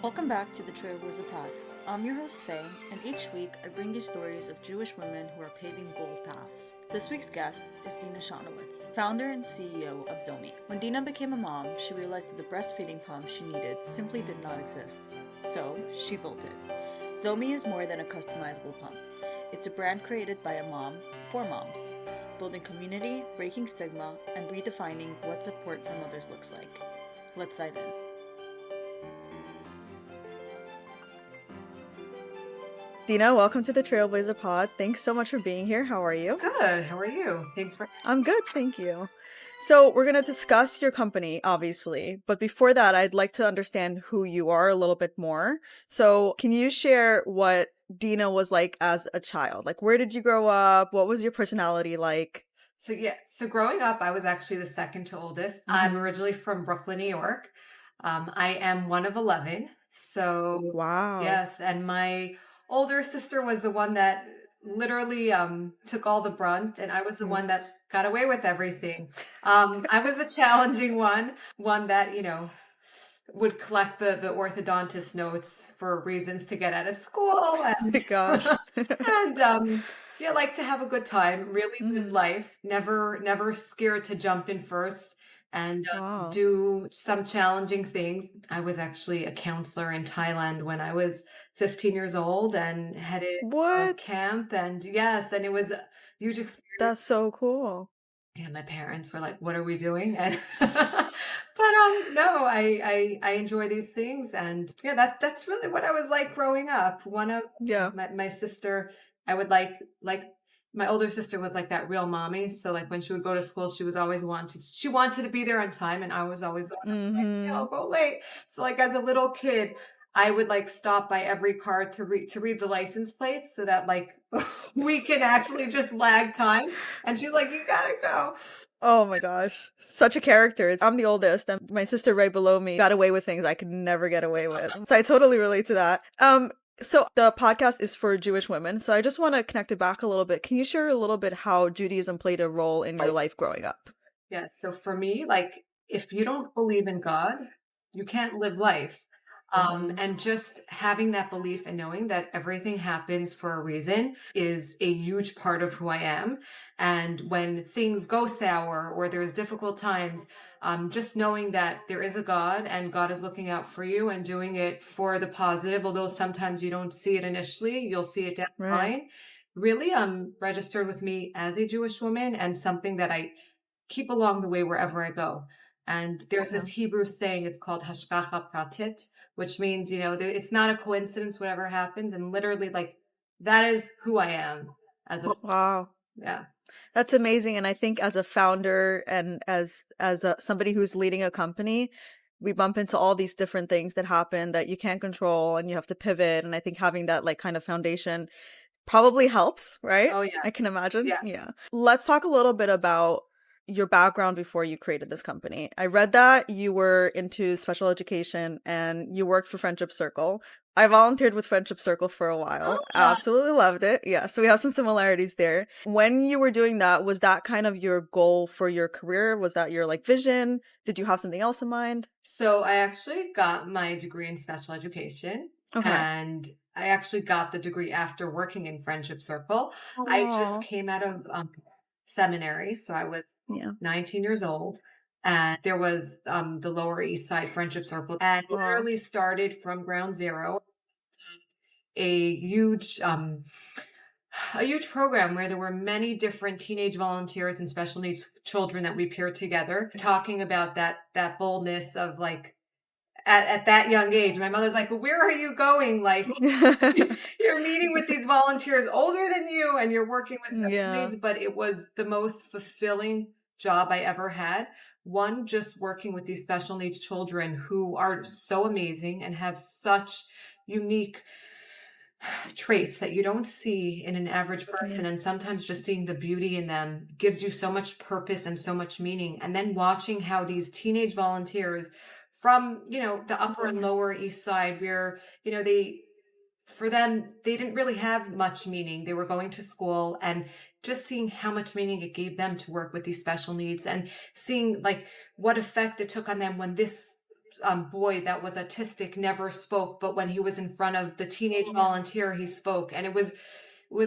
Welcome back to the TrailBLAZER Pod. I'm your host Faye, and each week I bring you stories of Jewish women who are paving bold paths. This week's guest is Dina Shanowitz, founder and CEO of Zomee. When Dina became a mom, she realized that the breastfeeding pump she needed simply did not exist. So, she built it. Zomee is more than a customizable pump. It's a brand created by a mom for moms, building community, breaking stigma, and redefining what support for mothers looks like. Let's dive in. Dina, welcome to the TrailBLAZER Pod. Thanks so much for being here. How are you? Good. How are you? Thanks for. I'm good, thank you. So we're going to discuss your company, obviously. But before that, I'd like to understand who you are a little bit more. So can you share what Dina was like as a child? Like, where did you grow up? What was your personality like? So growing up, I was actually the second to oldest. I'm originally from Brooklyn, New York. I am one of 11. So Wow. yes, and my older sister was the one that literally took all the brunt, and I was the one that got away with everything. I was a challenging one that would collect the orthodontist notes for reasons to get out of school Oh my gosh. and yeah, like to have a good time, really live life, never scared to jump in first and Wow. do some challenging things. I was actually a counselor in Thailand when I was 15 years old and headed What? camp, and yes, and it was a huge experience. That's so cool. Yeah, my parents were like, "What are we doing?" And no, I enjoy these things, and yeah, that's really what I was like growing up. One of Yeah. my sister, I would like my older sister was like that real mommy. So like when she would go to school, she wanted to be there on time, and I was always like, "Yeah, I'll go late." So like as a little kid, I would like stop by every car to read the license plates so that like we can actually just lag time. And she's like, "You gotta go." Oh my gosh. Such a character. I'm the oldest, and my sister right below me got away with things I could never get away with. So I totally relate to that. So the podcast is for Jewish women. So I just want to connect it back a little bit. Can you share a little bit how Judaism played a role in your life growing up? Yeah. So for me, like if you don't believe in God, you can't live life. And just having that belief and knowing that everything happens for a reason is a huge part of who I am. And when things go sour or there's difficult times, just knowing that there is a God and God is looking out for you and doing it for the positive, although sometimes you don't see it initially, you'll see it down the Right. line, really registered with me as a Jewish woman and something that I keep along the way wherever I go. And there's this Hebrew saying, it's called hashgacha pratit, which means, it's not a coincidence whatever happens. And literally like, that is who I am as a, Wow. yeah. That's amazing. And I think as a founder and somebody who's leading a company, we bump into all these different things that happen that you can't control and you have to pivot. And I think having that like kind of foundation probably helps, right? Oh yeah. I can imagine. Yes. Yeah. Let's talk a little bit about your background before you created this company. I read that you were into special education and you worked for Friendship Circle. I volunteered with Friendship Circle for a while. Ah, Absolutely loved it. Yeah, so we have some similarities there. When you were doing that, was that kind of your goal for your career? Was that your like vision? Did you have something else in mind? so I actually got my degree in special education, Okay. and I actually got the degree after working in Friendship Circle. I just Oh, came out of seminary, so I was yeah. 19 years old, and there was the Lower East Side Friendship Circle, and Wow. literally started from ground zero, a huge um, a huge program where there were many different teenage volunteers and special needs children that we paired together, talking about that boldness of like at that young age. My mother's like, well, where are you going? Like, you're meeting with these volunteers older than you and you're working with special Yeah. needs, but it was the most fulfilling job I ever had. One, just working with these special needs children who are so amazing and have such unique traits that you don't see in an average Yeah. person. And sometimes just seeing the beauty in them gives you so much purpose and so much meaning. And then watching how these teenage volunteers from, the upper and lower east side where, for them, they didn't really have much meaning. They were going to school, and just seeing how much meaning it gave them to work with these special needs and seeing like what effect it took on them when this boy that was autistic never spoke, but when he was in front of the teenage volunteer, he spoke. And it was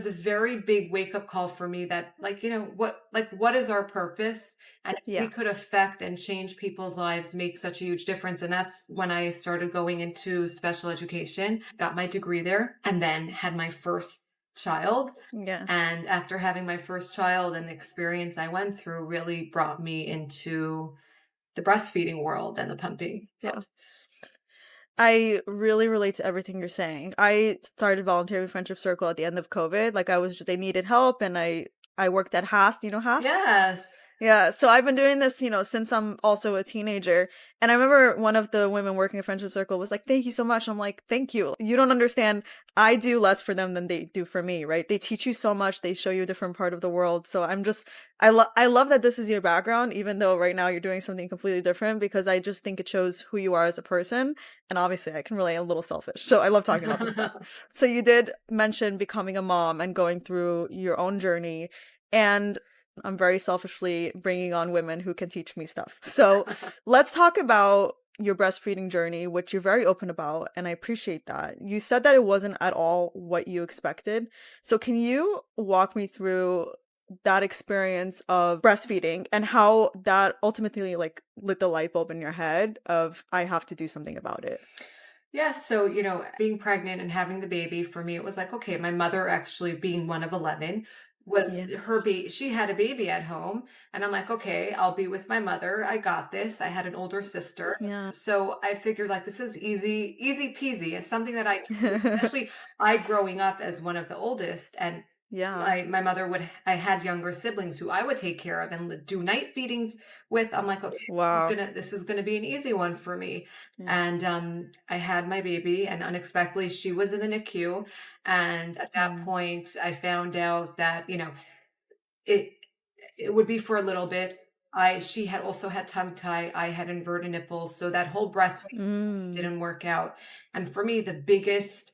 a very big wake up call for me that, like, what is our purpose? And if we Yeah. could affect and change people's lives, make such a huge difference. And that's when I started going into special education, got my degree there, and then had my first child. Yeah. And after having my first child, and the experience I went through really brought me into the breastfeeding world and the pumping Yeah. world. I really relate to everything you're saying. I started volunteering with Friendship Circle at the end of COVID. Like they needed help, and I worked at Haas. Do you know Haas? Yes. Yeah, so I've been doing this, since I'm also a teenager. And I remember one of the women working at Friendship Circle was like, "Thank you so much." I'm like, "Thank you. You don't understand. I do less for them than they do for me, right? They teach you so much. They show you a different part of the world. So I love that this is your background, even though right now you're doing something completely different, because I just think it shows who you are as a person. And obviously I can relate. I'm a little selfish. So I love talking about this stuff. So you did mention becoming a mom and going through your own journey. And I'm very selfishly bringing on women who can teach me stuff. So let's talk about your breastfeeding journey, which you're very open about, and I appreciate that. You said that it wasn't at all what you expected. So can you walk me through that experience of breastfeeding and how that ultimately like lit the light bulb in your head of I have to do something about it? Yeah, so, being pregnant and having the baby, for me, it was like, okay, my mother, actually being one of 11, was Yeah. she had a baby at home. And I'm like, okay, I'll be with my mother. I got this. I had an older sister. Yeah. So I figured, like, this is easy, easy peasy. It's something that I can do, especially I growing up as one of the oldest. And Yeah. my mother I had younger siblings who I would take care of and do night feedings with. I'm like, okay, Wow. this is gonna be an easy one for me. Yeah. And I had my baby, and unexpectedly she was in the NICU. And at that Mm. point I found out that, it it would be for a little bit. She had also had tongue tie, I had inverted nipples, so that whole breastfeeding Mm. didn't work out. And for me, the biggest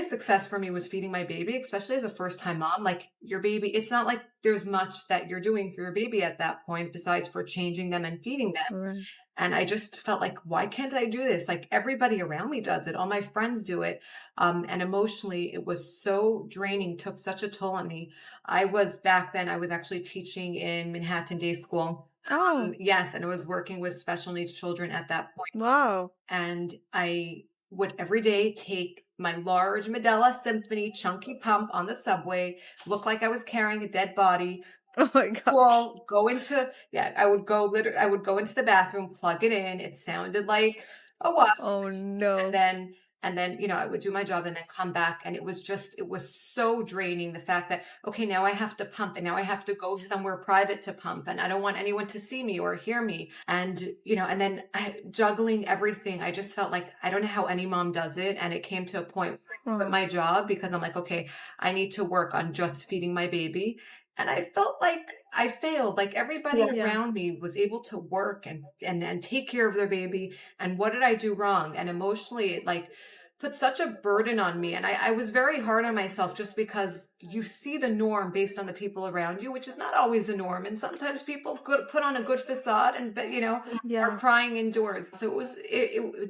success for me was feeding my baby, especially as a first time mom. Like, your baby, it's not like there's much that you're doing for your baby at that point besides for changing them and feeding them. Right. And I just felt like, why can't I do this? Like, everybody around me does it. All my friends do it. And emotionally, it was so draining, took such a toll on me. Back then, I was actually teaching in Manhattan Day School. Oh, Yes. And I was working with special needs children at that point. wow. And I would every day take my large Medela Symphony chunky pump on the subway, look like I was carrying a dead body, Oh my gosh. well, go into yeah, I would go into the bathroom, plug it in. It sounded like a washing Oh machine. no. And then, I would do my job and then come back. And it was so draining, the fact that, okay, now I have to pump, and now I have to go Yeah. somewhere private to pump, and I don't want anyone to see me or hear me. And, and then juggling everything. I just felt like I don't know how any mom does it. And it came to a point where I quit Oh, my job because I'm like, okay, I need to work on just feeding my baby. And I felt like I failed. Like, everybody yeah. around me was able to work and take care of their baby. And what did I do wrong? And emotionally, it like put such a burden on me. And I was very hard on myself, just because you see the norm based on the people around you, which is not always the norm. And sometimes people could put on a good facade and, are Yeah. crying indoors. So it was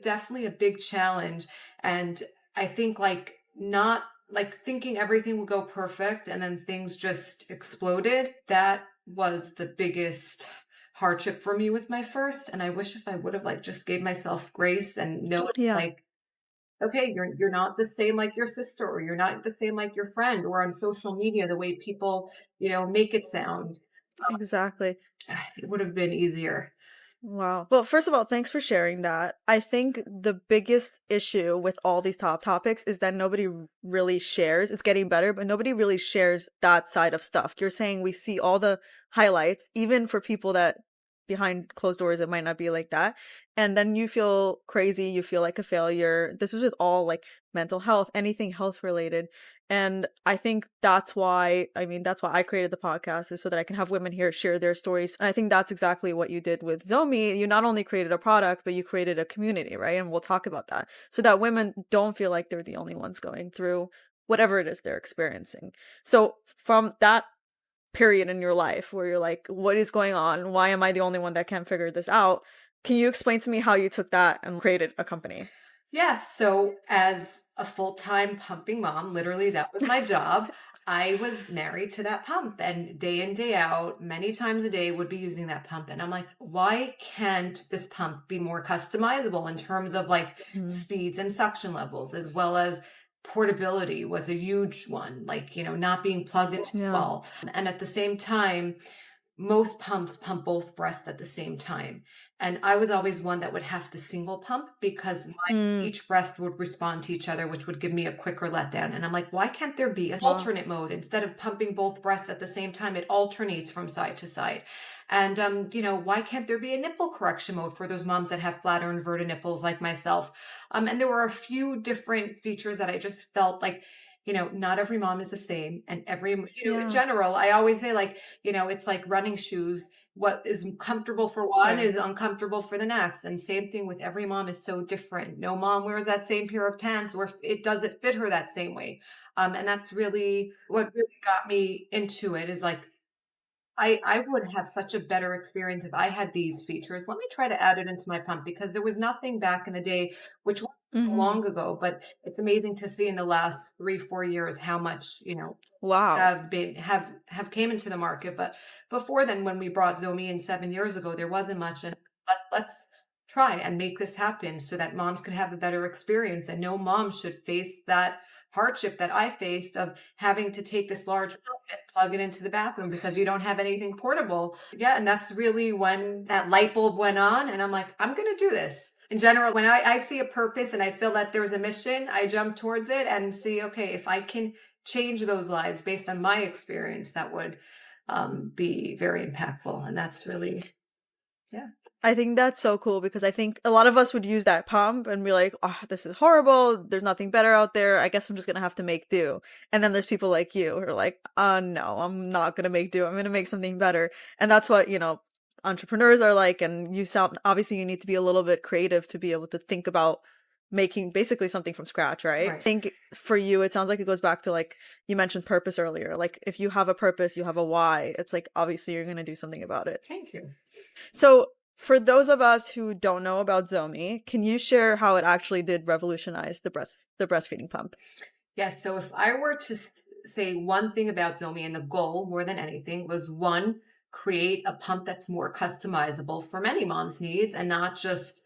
definitely a big challenge. And I think, like, not like thinking everything would go perfect and then things just exploded. That was the biggest hardship for me with my first. And I wish if I would have, like, just gave myself grace and know, Yeah. like, okay, you're not the same like your sister, or you're not the same like your friend, or on social media, the way people, make it sound. Exactly. It would have been easier. Wow. Well, first of all, thanks for sharing that. I think the biggest issue with all these topics is that nobody really shares. It's getting better, but nobody really shares that side of stuff. You're saying we see all the highlights, even for people that behind closed doors, it might not be like that. And then you feel crazy, you feel like a failure. This was with all like mental health, anything health related. And I think that's why I created the podcast, is so that I can have women here share their stories. And I think that's exactly what you did with Zomee. You not only created a product, but you created a community, right? And we'll talk about that, so that women don't feel like they're the only ones going through whatever it is they're experiencing. So from that period in your life where you're like, what is going on? Why am I the only one that can't figure this out? Can you explain to me how you took that and created a company? Yeah. So, as a full time pumping mom, literally, that was my job. I was married to that pump, and day in, day out, many times a day, would be using that pump. And I'm like, why can't this pump be more customizable in terms of like Mhm. speeds and suction levels, as well as portability was a huge one, like, not being plugged into the Yeah. wall. And at the same time, most pumps pump both breasts at the same time. And I was always one that would have to single pump because Mm. each breast would respond to each other, which would give me a quicker letdown. And I'm like, why can't there be an Wow. alternate mode? Instead of pumping both breasts at the same time, it alternates from side to side. And, why can't there be a nipple correction mode for those moms that have flat or inverted nipples like myself? And there were a few different features that I just felt like, not every mom is the same. And in Yeah. general, I always say, like, it's like running shoes. What is comfortable for one Right. is uncomfortable for the next. And same thing with every mom is so different. No mom wears that same pair of pants or it doesn't fit her that same way. And that's really what really got me into it is like, I would have such a better experience if I had these features. Let me try to add it into my pump because there was nothing back in the day, which was so Hmm. long ago, but it's amazing to see in the last 3, 4 years how much, Wow. have came into the market. But before then, when we brought Zomee in 7 years ago, there wasn't much. And let's try and make this happen so that moms could have a better experience. And no mom should face that hardship that I faced of having to take this large pump and plug it into the bathroom because you don't have anything portable. Yeah, and that's really when that light bulb went on, and I'm like, I'm going to do this. In general, when I see a purpose and I feel that there's a mission, I jump towards it and see, okay, if I can change those lives based on my experience, that would be very impactful. And that's really, yeah. I think that's so cool because I think a lot of us would use that pump and be like, oh, this is horrible. There's nothing better out there. I guess I'm just going to have to make do. And then there's people like you who are like, no, I'm not going to make do. I'm going to make something better. And that's what, entrepreneurs are like. And you sound, obviously, you need to be a little bit creative to be able to think about making basically something from scratch, right? I Right. think for you, it sounds like it goes back to like you mentioned purpose earlier. Like if you have a purpose, you have a why. It's like obviously you're going to do something about it. Thank you. So, for those of us who don't know about Zomee, can you share how it actually did revolutionize the breastfeeding pump? Yes. So if I were to say one thing about Zomee, and the goal more than anything was one, create a pump that's more customizable for many moms' needs and not just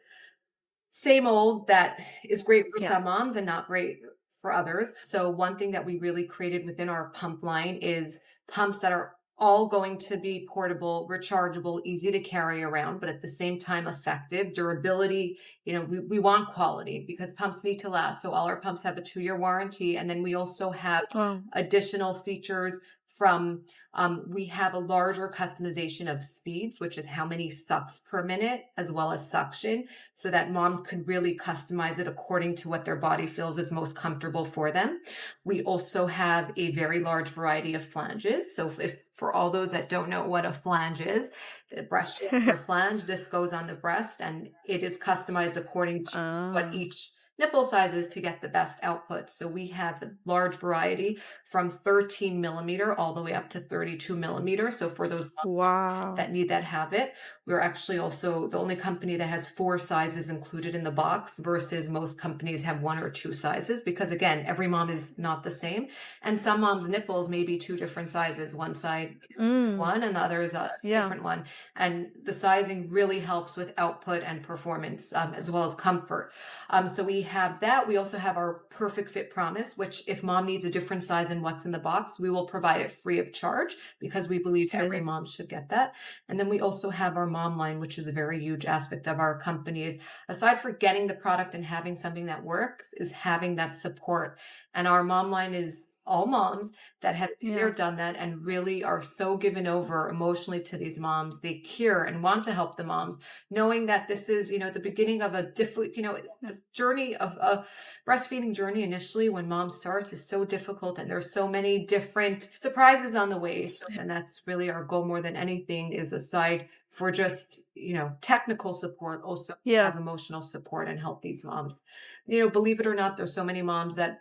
same old that is great for Yeah. some moms and not great for others. So one thing that we really created within our pump line is pumps that are all going to be portable, rechargeable, easy to carry around, but at the same time effective. Durability, we want quality because pumps need to last. So all our pumps have a 2-year warranty. And then we also have Oh, additional features from we have a larger customization of speeds, which is how many sucks per minute, as well as suction, so that moms could really customize it according to what their body feels is most comfortable for them. We also have a very large variety of flanges. So if for all those that don't know what a flange is, the breast shield or flange, this goes on the breast and it is customized according to what ah, each nipple size is to get the best output. So we have a large variety from 13 millimeter all the way up to 32 millimeter. So for those wow. that need that habit. We're actually also the only company that has 4 sizes included in the box versus most companies have 1 or 2 sizes because again, every mom is not the same. And some moms' nipples may be 2 different sizes. One side is Mm, one and the other is a yeah, different one. And the sizing really helps with output and performance as well as comfort. So we have that. We also have our perfect fit promise, which if mom needs a different size than what's in the box, we will provide it free of charge because we believe it's every amazing. mom should get that. And then we also have our mom line, which is a very huge aspect of our company is aside for getting the product and having something that works is having that support. And our mom line is all moms that have been there, Yeah, done that, and really are so given over emotionally to these moms. They care and want to help the moms, knowing that this is, the beginning of a different, yeah, the journey of a breastfeeding journey initially when mom starts is so difficult and there's so many different surprises on the way. So, and that's really our goal more than anything is aside for just, technical support, also yeah. have emotional support and help these moms. Believe it or not, there's so many moms that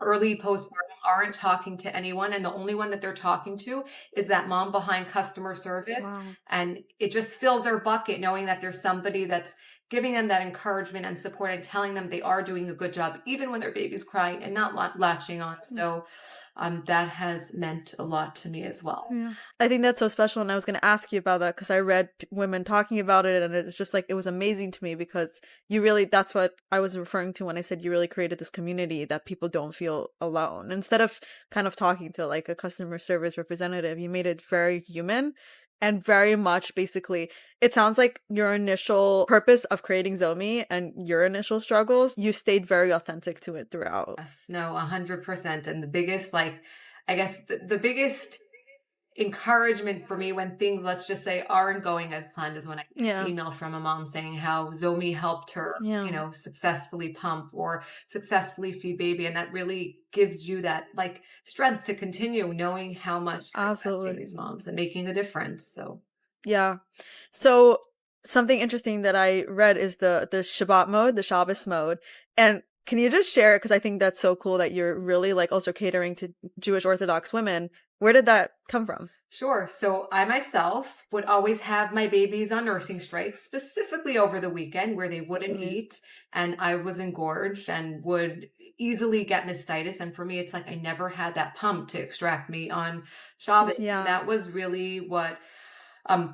early postpartum aren't talking to anyone, and the only one that they're talking to is that mom behind customer service. Wow. And it just fills their bucket knowing that there's somebody that's giving them that encouragement and support and telling them they are doing a good job, even when their baby's crying and not latching on. So that has meant a lot to me as well. Yeah. I think that's so special. And I was going to ask you about that because I read women talking about it. And it's just like, it was amazing to me because you really, that's what I was referring to when I said you really created this community that people don't feel alone. Instead of kind of talking to like a customer service representative, you made it very human and very much basically, it sounds like your initial purpose of creating Zomee and your initial struggles, you stayed very authentic to it throughout. Yes, no, 100%. And the biggest, like, I guess the biggest encouragement for me when things, let's just say, aren't going as planned is when I get an Yeah. email from a mom saying how Zomee helped her, Yeah. successfully pump or successfully feed baby. And that really gives you that like strength to continue knowing how much you're affecting Absolutely. these moms and making a difference. So Yeah. So something interesting that I read is the Shabbat mode, the Shabbos mode. And can you just share it? Because I think that's so cool that you're really like also catering to Jewish Orthodox women. Where did that come from? sure. So I myself would always have my babies on nursing strikes, specifically over the weekend where they wouldn't eat and I was engorged and would easily get mastitis. And for me, it's like I never had that pump to extract me on Shabbos. And Yeah. that was really what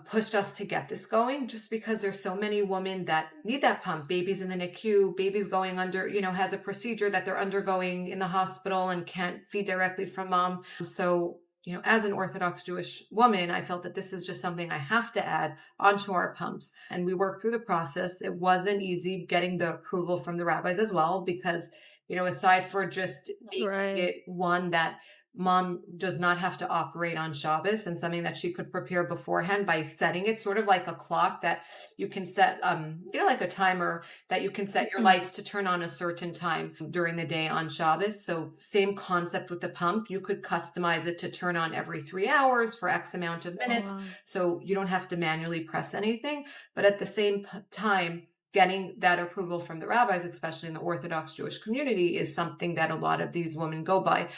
pushed us to get this going, just because there's so many women that need that pump. Babies in the NICU, babies going under, has a procedure that they're undergoing in the hospital and can't feed directly from mom. So, as an Orthodox Jewish woman, I felt that this is just something I have to add onto our pumps. And we worked through the process. It wasn't easy getting the approval from the rabbis as well, because, aside for just making Right. it one that mom does not have to operate on Shabbos and something that she could prepare beforehand by setting it sort of like a clock that you can set, like a timer that you can set your Mm. lights to turn on a certain time during the day on Shabbos. So same concept with the pump. You could customize it to turn on every 3 hours for X amount of Oh, minutes. wow. So you don't have to manually press anything, but at the same time, getting that approval from the rabbis, especially in the Orthodox Jewish community, is something that a lot of these women go by.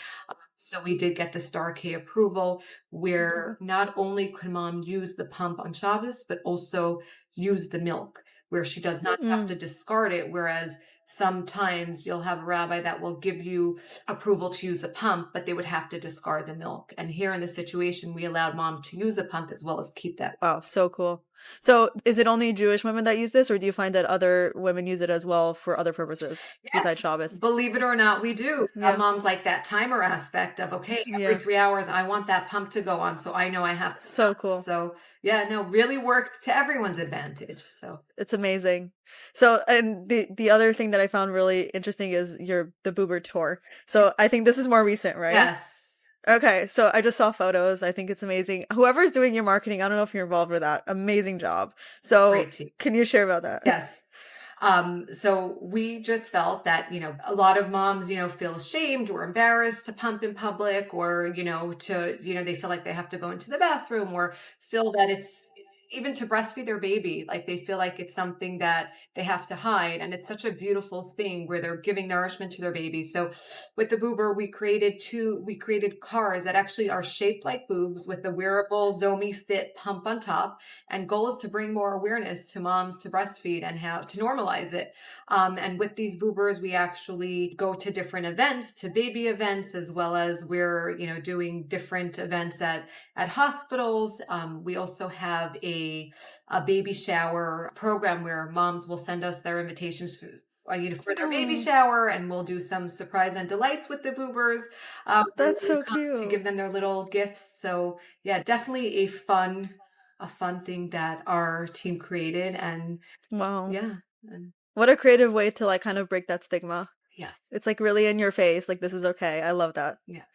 So we did get the Star K approval where not only could mom use the pump on Shabbos, but also use the milk where she does not have to Mm. discard it. Whereas sometimes you'll have a rabbi that will give you approval to use the pump, but they would have to discard the milk. And here in the situation, we allowed mom to use the pump as well as keep that. Wow, so cool. So is it only Jewish women that use this, or do you find that other women use it as well for other purposes besides Yes, Shabbos? believe it or not, we do. Some Yeah. moms like that timer aspect of, okay, every Yeah. 3 hours, I want that pump to go on. So I know I have to So pump. cool. So yeah, no, really worked to everyone's advantage. So It's amazing. So, and the other thing that I found really interesting is the Boober tour. So I think this is more recent, right? yes, Okay, so I just saw photos. I think it's amazing. Whoever's doing your marketing, I don't know if you're involved with that. Amazing job. So great team. can you share about that? Yes. So we just felt that, a lot of moms, feel ashamed or embarrassed to pump in public or, they feel like they have to go into the bathroom or feel that it's even to breastfeed their baby, like they feel like it's something that they have to hide. And it's such a beautiful thing where they're giving nourishment to their baby. So with the boober, we created cars that actually are shaped like boobs with the wearable Zomee Fit pump on top. And goal is to bring more awareness to moms to breastfeed and how to normalize it. And with these boobers, we actually go to different events, to baby events, as well as we're, doing different events at hospitals. We also have a baby shower program where moms will send us their invitations for their baby Oh, shower, and we'll do some surprise and delights with the boobers when that's they so come to cute. give them their little gifts. So yeah, definitely a fun thing that our team created. And Wow. yeah, and What a creative way to like kind of break that stigma. yes, It's like really in your face, like this is okay. I love that. yes.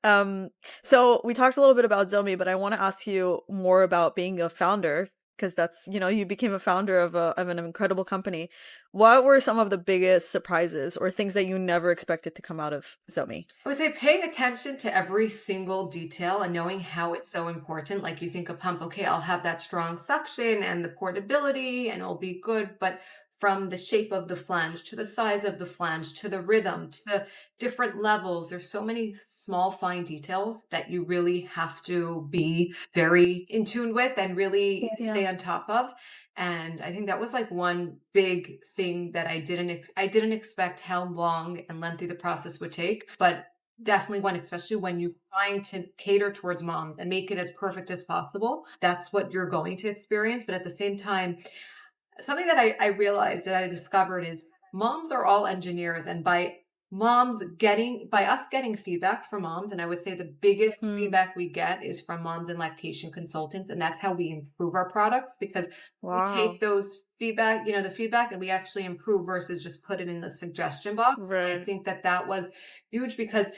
Um, so we talked a little bit about Zomee, but I want to ask you more about being a founder because that's, you became a founder of an incredible company. What were some of the biggest surprises or things that you never expected to come out of Zomee? I would say paying attention to every single detail and knowing how it's so important. Like you think a pump, okay, I'll have that strong suction and the portability and it'll be good. But from the shape of the flange to the size of the flange to the rhythm to the different levels. There's so many small, fine details that you really have to be very in tune with and really stay on top of. And I think that was like one big thing that I didn't expect how long and lengthy the process would take, but definitely one, especially when you're trying to cater towards moms and make it as perfect as possible. That's what you're going to experience. But at the same time, something that I realized that I discovered is moms are all engineers. And by us getting feedback from moms, and I would say the biggest feedback we get is from moms and lactation consultants. And that's how we improve our products, because we take those feedback, the feedback, and we actually improve versus just put it in the suggestion box. I think that was huge, because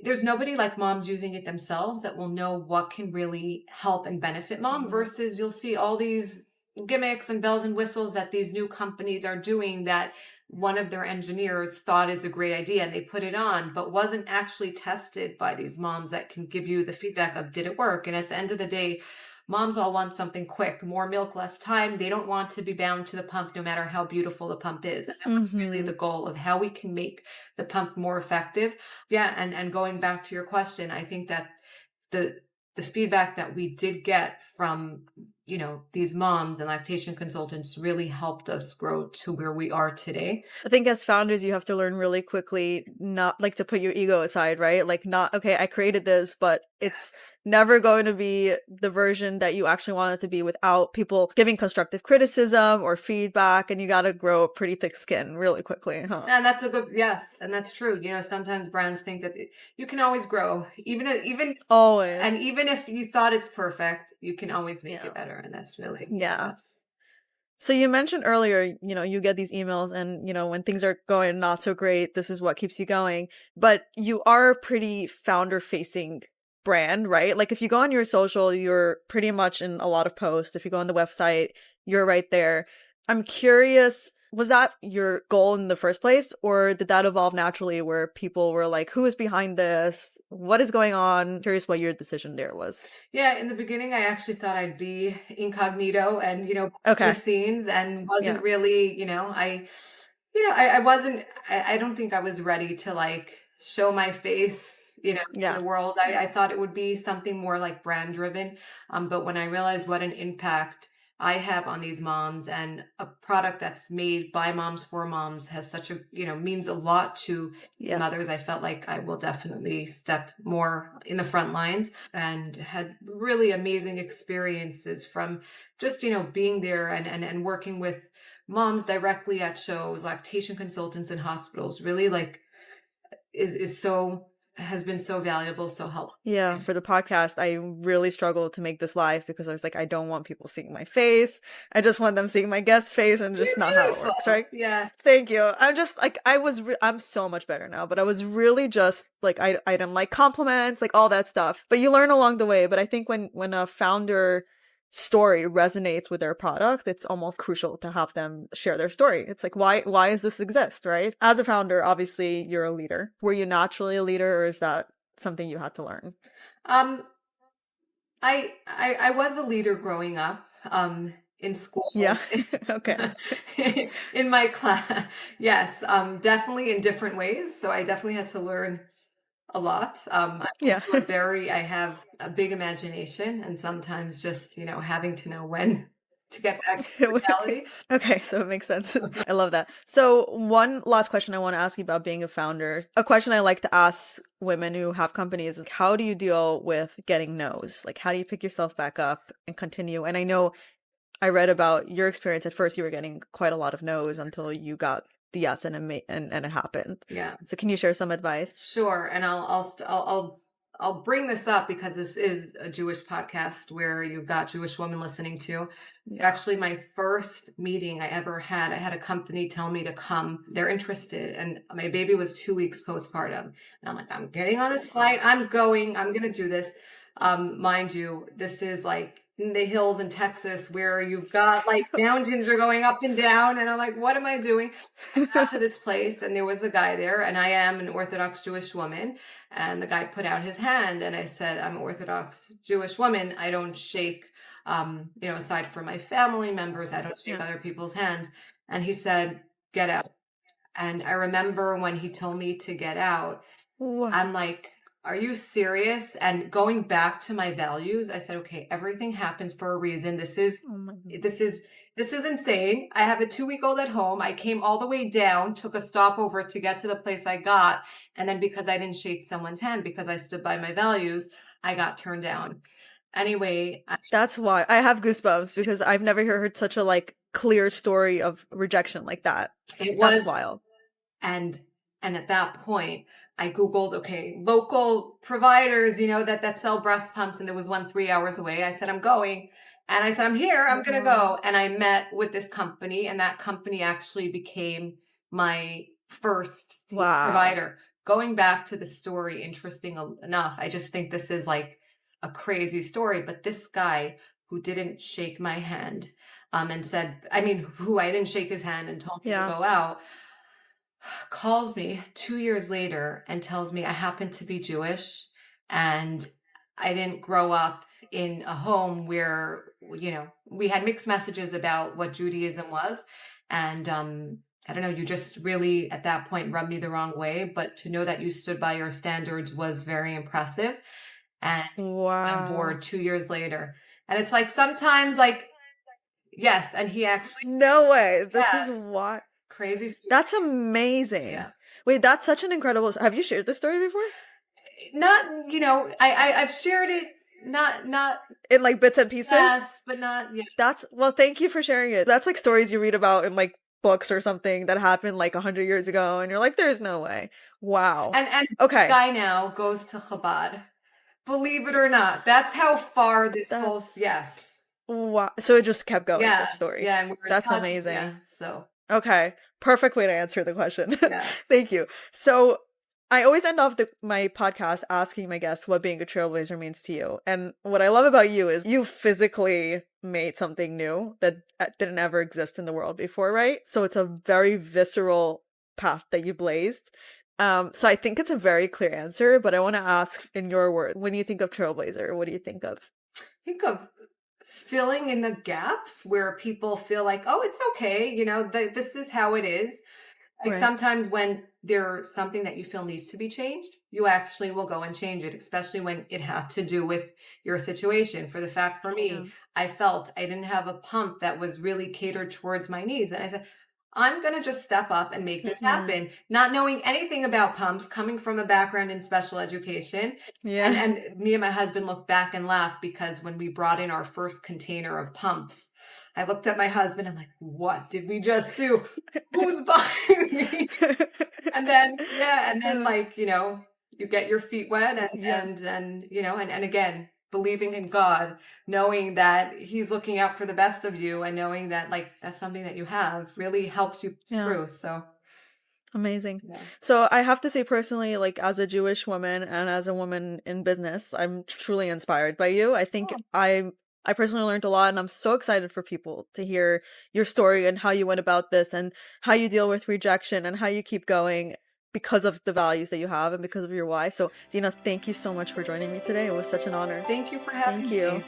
there's nobody like moms using it themselves that will know what can really help and benefit mom, versus you'll see all these gimmicks and bells and whistles that these new companies are doing that one of their engineers thought is a great idea and they put it on, but wasn't actually tested by these moms that can give you the feedback of, did it work? And at the end of the day, moms all want something quick, more milk, less time. They don't want to be bound to the pump no matter how beautiful the pump is. And that was really the goal of how we can make the pump more effective. Yeah. And going back to your question, I think that the feedback that we did get from, these moms and lactation consultants really helped us grow to where we are today. I think as founders, you have to learn really quickly not like to put your ego aside, right? Like not, okay, I created this, but it's never going to be the version that you actually want it to be without people giving constructive criticism or feedback. And you got to grow a pretty thick skin really quickly, huh? And that's yes. And that's true. Sometimes brands think that you can always grow, even always. And even if you thought it's perfect, you can always make it better. And that's really, yes. So you mentioned earlier, you get these emails and, when things are going not so great, this is what keeps you going. But you are a pretty founder facing brand, right? Like if you go on your social, you're pretty much in a lot of posts. If you go on the website, you're right there. I'm curious, was that your goal in the first place, or did that evolve naturally where people were like, who is behind this? What is going on? I'm curious what your decision there was. Yeah, in the beginning, I actually thought I'd be incognito and, behind the scenes, and wasn't really, I wasn't, I don't think I was ready to like show my face, to the world. I thought it would be something more like brand driven. But when I realized what an impact I have on these moms, and a product that's made by moms for moms has such a, means a lot to mothers, I felt like I will definitely step more in the front lines, and had really amazing experiences from just, being there and working with moms directly at shows, lactation consultants in hospitals, really like has been so valuable, so helpful. Yeah, for the podcast, I really struggled to make this live because I was like, I don't want people seeing my face. I just want them seeing my guest's face, and just not how it works, right? Yeah. Thank you. I'm just like, I'm so much better now, but I was really just like, I didn't like compliments, like all that stuff. But you learn along the way. But I think when a founder story resonates with their product, it's almost crucial to have them share their story. It's like, why does this exist, right? As a founder, obviously you're a leader. Were you naturally a leader, or is that something you had to learn? I was a leader growing up, in school. Yeah. Okay. In my class. Yes. Definitely in different ways. So I definitely had to learn a lot. I have a big imagination, and sometimes just, having to know when to get back to reality. Okay, so it makes sense. I love that. So one last question I want to ask you about being a founder. A question I like to ask women who have companies is, how do you deal with getting no's? Like, how do you pick yourself back up and continue? And I know I read about your experience. At first, you were getting quite a lot of no's until you got the yes, and it happened. Yeah. So can you share some advice? Sure. And I'll bring this up because this is a Jewish podcast where you've got Jewish women listening to. It's actually my first meeting I ever had. I had a company tell me to come. They're interested. And my baby was 2 weeks postpartum. And I'm like, I'm getting on this flight. I'm going to do this. Mind you, this is like in the hills in Texas where you've got like mountains are going up and down. And I'm like, what am I doing? I got to this place, and there was a guy there, and I am an Orthodox Jewish woman. And the guy put out his hand, and I said, I'm an Orthodox Jewish woman. I don't shake aside from my family members, I don't shake Yeah. other people's hands. And he said, get out. And I remember when he told me to get out, Wow. I'm like, are you serious? And going back to my values, I said, okay, everything happens for a reason. Oh my God. This is insane. I have a 2-week-old at home. I came all the way down, took a stopover to get to the place I got. And then because I didn't shake someone's hand, because I stood by my values, I got turned down. Anyway, That's why I have goosebumps because I've never heard such a like clear story of rejection like that. it That's was wild. and at that point I googled, okay, local providers, that sell breast pumps, and there was one 3 hours away. I said, I'm going. And I said, I'm here, I'm gonna go. And I met with this company, and that company actually became my first Wow. provider. Going back to the story, interesting enough, I just think this is like a crazy story. But this guy who didn't shake my hand, and said, who I didn't shake his hand and told me to Yeah. go out, calls me 2 years later and tells me I happen to be Jewish and I didn't grow up in a home where, we had mixed messages about what Judaism was. And I don't know, you just really at that point rubbed me the wrong way. But to know that you stood by your standards was very impressive. And on Wow. board 2 years later. And it's like sometimes, like, yes. And he actually, No way. This is yes, what. crazy story. That's amazing. Yeah. Wait, that's such an incredible. Have you shared this story before? Not, I've shared it, not In like bits and pieces? yes, but not, yeah. Well, thank you for sharing it. That's like stories you read about in like books or something that happened like 100 years ago, and you're like, there's no way. Wow. And Okay. this guy now goes to Chabad. Believe it or not, that's how far this whole, yes. Wow. So it just kept going, Yeah, this story. yeah, and we're in That's touch, amazing. yeah, so. Okay. Perfect way to answer the question. Yeah. Thank you. So I always end off my podcast asking my guests what being a trailblazer means to you. And what I love about you is you physically made something new that didn't ever exist in the world before, right? So it's a very visceral path that you blazed. So I think it's a very clear answer, but I want to ask in your words, when you think of trailblazer, what do you think of? Think of filling in the gaps where people feel like, oh, it's okay, this is how it is. Like Right. sometimes when there's something that you feel needs to be changed, you actually will go and change it, especially when it had to do with your situation. For the fact, for me, Yeah. I felt I didn't have a pump that was really catered towards my needs. And I said, I'm going to just step up and make this happen. Not knowing anything about pumps, coming from a background in special education. Yeah. And me and my husband looked back and laughed because when we brought in our first container of pumps, I looked at my husband. I'm like, what did we just do? Who's buying me? And then, like, you get your feet wet and again, believing in God, knowing that he's looking out for the best of you and knowing that like, that's something that you have really helps you through. So. Amazing. Yeah. So I have to say personally, like as a Jewish woman and as a woman in business, I'm truly inspired by you. I think I personally learned a lot, and I'm so excited for people to hear your story and how you went about this and how you deal with rejection and how you keep going because of the values that you have and because of your why. So Dina, thank you so much for joining me today. It was such an honor. Thank you for having me. Thank you.